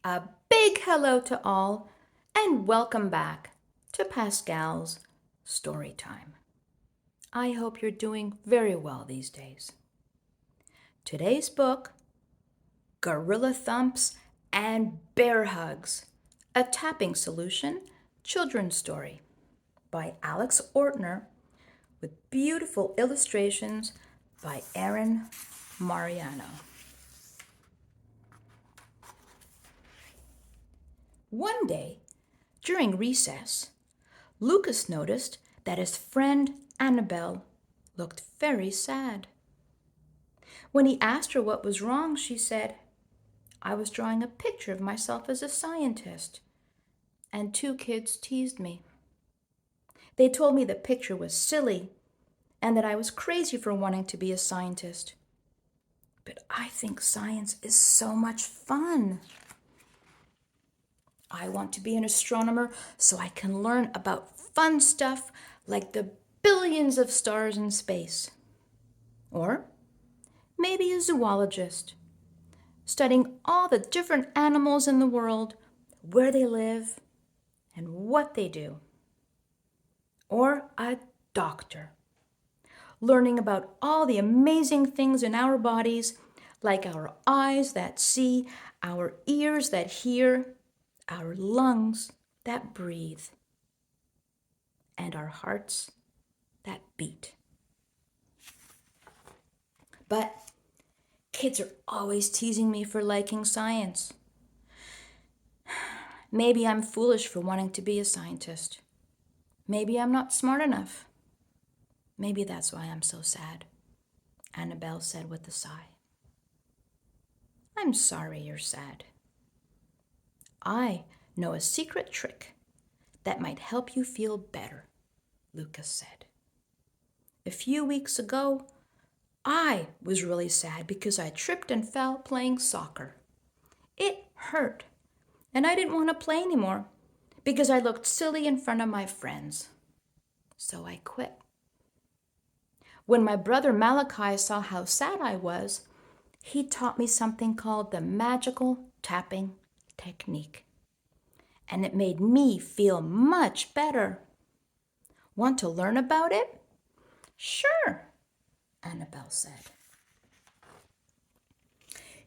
A big hello to all, and welcome back to Pascale's Storytime. I hope you're doing very well these days. Today's book, Gorilla Thumps and Bear Hugs, a tapping solution children's story by Alex Ortner with beautiful illustrations by Erin Mariano. One day, during recess, Lucas noticed that his friend Annabelle looked very sad. When he asked her what was wrong, she said, "I was drawing a picture of myself as a scientist, and two kids teased me. They told me the picture was silly and that I was crazy for wanting to be a scientist. But I think science is so much fun. I want to be an astronomer so I can learn about fun stuff like the billions of stars in space. Or maybe a zoologist, studying all the different animals in the world, where they live, and what they do. Or a doctor, learning about all the amazing things in our bodies, like our eyes that see, our ears that hear, our lungs that breathe, and our hearts that beat. But kids are always teasing me for liking science. Maybe I'm foolish for wanting to be a scientist. Maybe I'm not smart enough. Maybe that's why I'm so sad," Annabelle said with a sigh. "I'm sorry you're sad. I know a secret trick that might help you feel better," Lucas said. "A few weeks ago, I was really sad because I tripped and fell playing soccer. It hurt, and I didn't want to play anymore because I looked silly in front of my friends. So I quit. When my brother Malachi saw how sad I was, he taught me something called the magical tapping technique. And it made me feel much better. Want to learn about it?" "Sure," Annabelle said.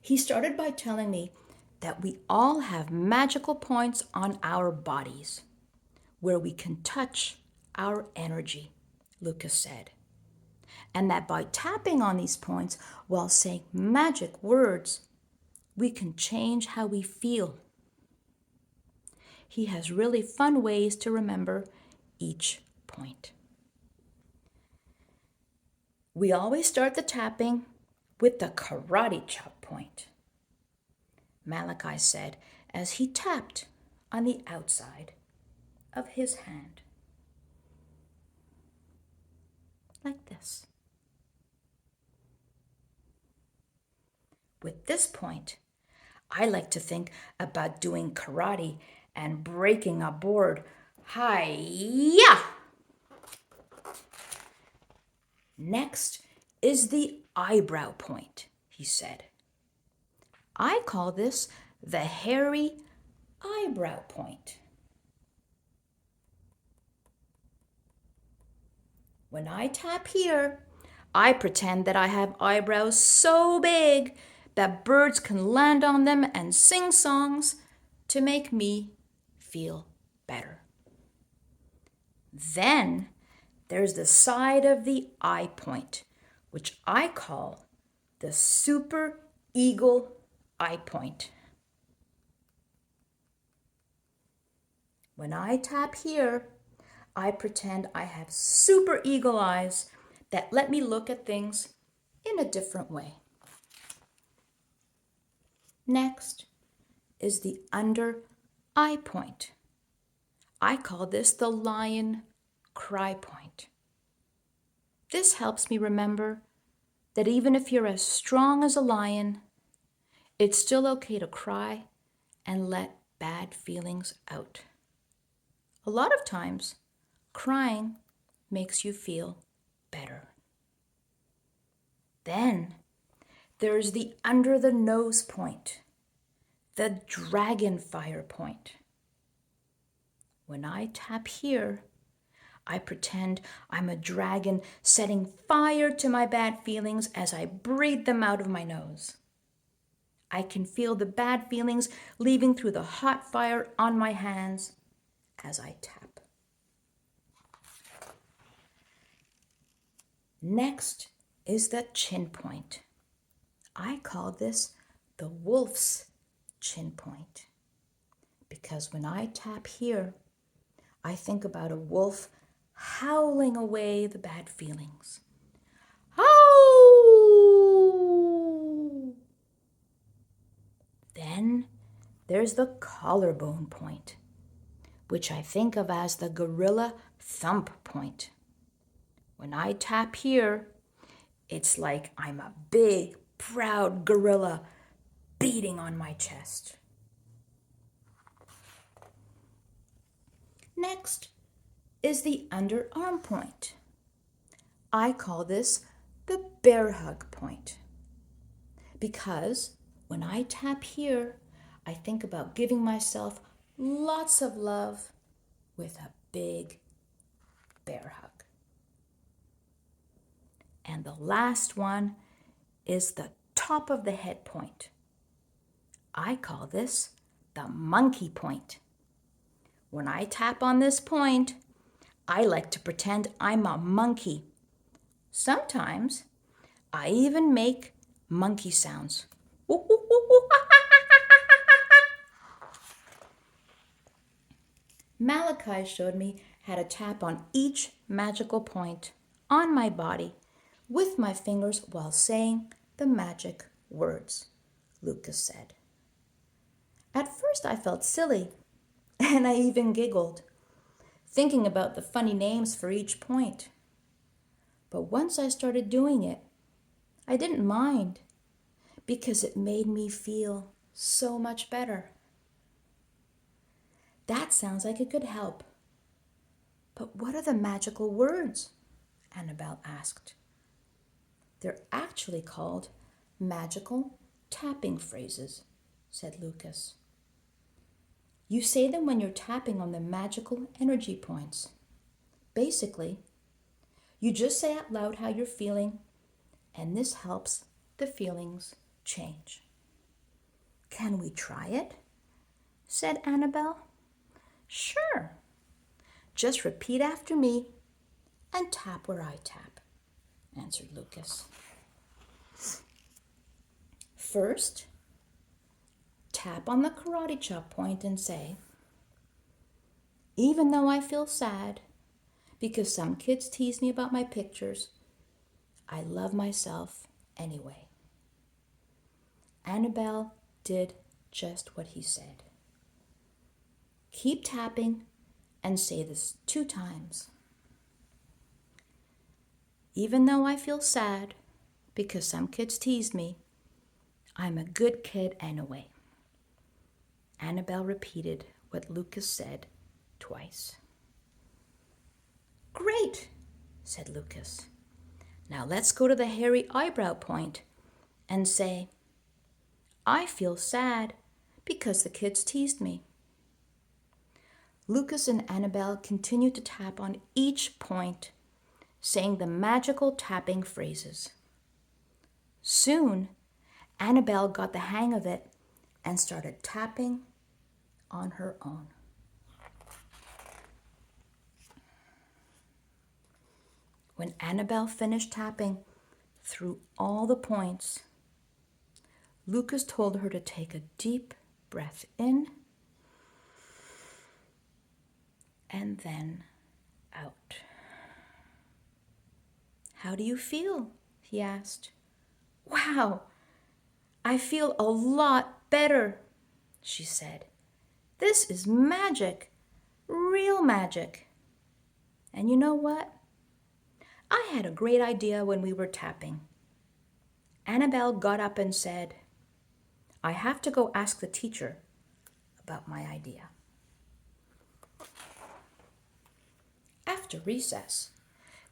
He started by telling me that we all have magical points on our bodies where we can touch our energy, Lucas said, and that by tapping on these points while saying magic words, we can change how we feel. He has really fun ways to remember each point. We always start the tapping with the karate chop point, Malachi said as he tapped on the outside of his hand. Like this. With this point, I like to think about doing karate and breaking a board. Hi-ya! Next is the eyebrow point, he said. I call this the hairy eyebrow point. When I tap here, I pretend that I have eyebrows so big that birds can land on them and sing songs to make me feel better. Then there's the side of the eye point, which I call the super eagle eye point. When I tap here, I pretend I have super eagle eyes that let me look at things in a different way. Next is the under eye point. I call this the lion cry point. This helps me remember that even if you're as strong as a lion, it's still okay to cry and let bad feelings out. A lot of times, crying makes you feel better. Then there's the under the nose point. the dragon fire point. When I tap here, I pretend I'm a dragon setting fire to my bad feelings as I breathe them out of my nose. I can feel the bad feelings leaving through the hot fire on my hands as I tap. Next is the chin point. I call this the wolf's chin point because when I tap here, I think about a wolf howling away the bad feelings. Howl! Then there's the collarbone point, which I think of as the gorilla thump point. When I tap here, it's like I'm a big, proud gorilla beating on my chest. Next is the underarm point. I call this the bear hug point because when I tap here, I think about giving myself lots of love with a big bear hug. And the last one is the top of the head point. I call this the monkey point. When I tap on this point, I like to pretend I'm a monkey. Sometimes I even make monkey sounds. Malachi showed me how to tap on each magical point on my body with my fingers while saying the magic words, Lucas said. At first I felt silly, and I even giggled, thinking about the funny names for each point. But once I started doing it, I didn't mind because it made me feel so much better. That sounds like it could help. But what are the magical words? Annabelle asked. They're actually called magical tapping phrases, said Lucas. You say them when you're tapping on the magical energy points. Basically, you just say out loud how you're feeling, and this helps the feelings change. Can we try it? Said Annabelle. Sure. Just repeat after me and tap where I tap, answered Lucas. First, tap on the karate chop point and say, even though I feel sad because some kids tease me about my pictures, I love myself anyway. Annabelle did just what he said. Keep tapping and say this 2 times. Even though I feel sad because some kids tease me, I'm a good kid anyway. Annabelle repeated what Lucas said twice. Great, said Lucas. Now let's go to the hairy eyebrow point and say, I feel sad because the kids teased me. Lucas and Annabelle continued to tap on each point, saying the magical tapping phrases. Soon, Annabelle got the hang of it and started tapping on her own. When Annabelle finished tapping through all the points, Lucas told her to take a deep breath in and then out. How do you feel? He asked. Wow, I feel a lot better, she said. This is magic, real magic. And you know what? I had a great idea when we were tapping. Annabelle got up and said, I have to go ask the teacher about my idea. After recess,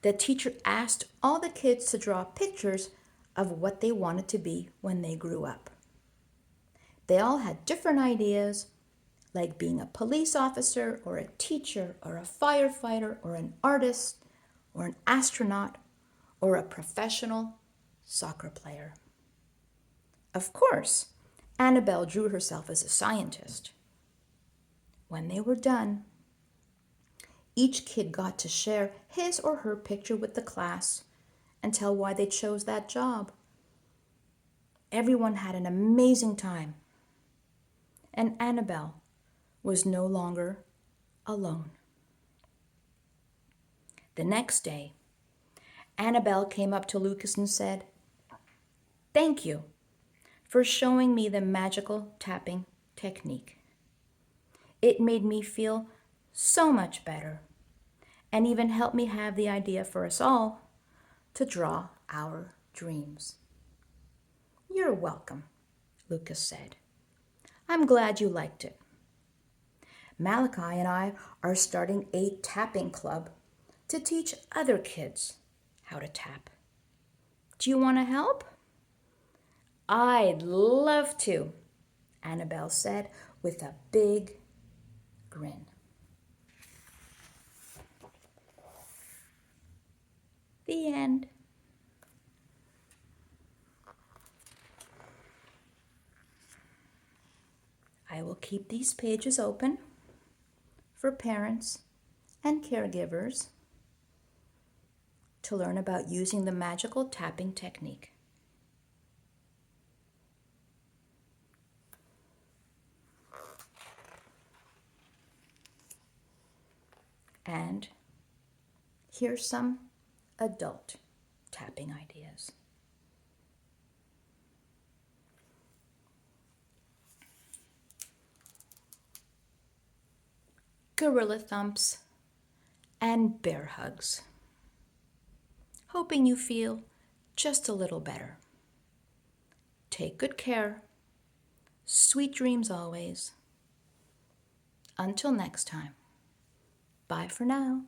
the teacher asked all the kids to draw pictures of what they wanted to be when they grew up. They all had different ideas, like being a police officer or a teacher or a firefighter or an artist or an astronaut or a professional soccer player. Of course, Annabelle drew herself as a scientist. When they were done, each kid got to share his or her picture with the class and tell why they chose that job. Everyone had an amazing time, and Annabelle was no longer alone. The next day, Annabelle came up to Lucas and said, "Thank you for showing me the magical tapping technique. It made me feel so much better and even helped me have the idea for us all to draw our dreams." "You're welcome," Lucas said. "I'm glad you liked it. Malachi and I are starting a tapping club to teach other kids how to tap. Do you want to help?" "I'd love to," Annabelle said with a big grin. The end. I will keep these pages open for parents and caregivers to learn about using the magical tapping technique. And here's some adult tapping ideas. Gorilla thumps and bear hugs. Hoping you feel just a little better. Take good care. Sweet dreams always. Until next time. Bye for now.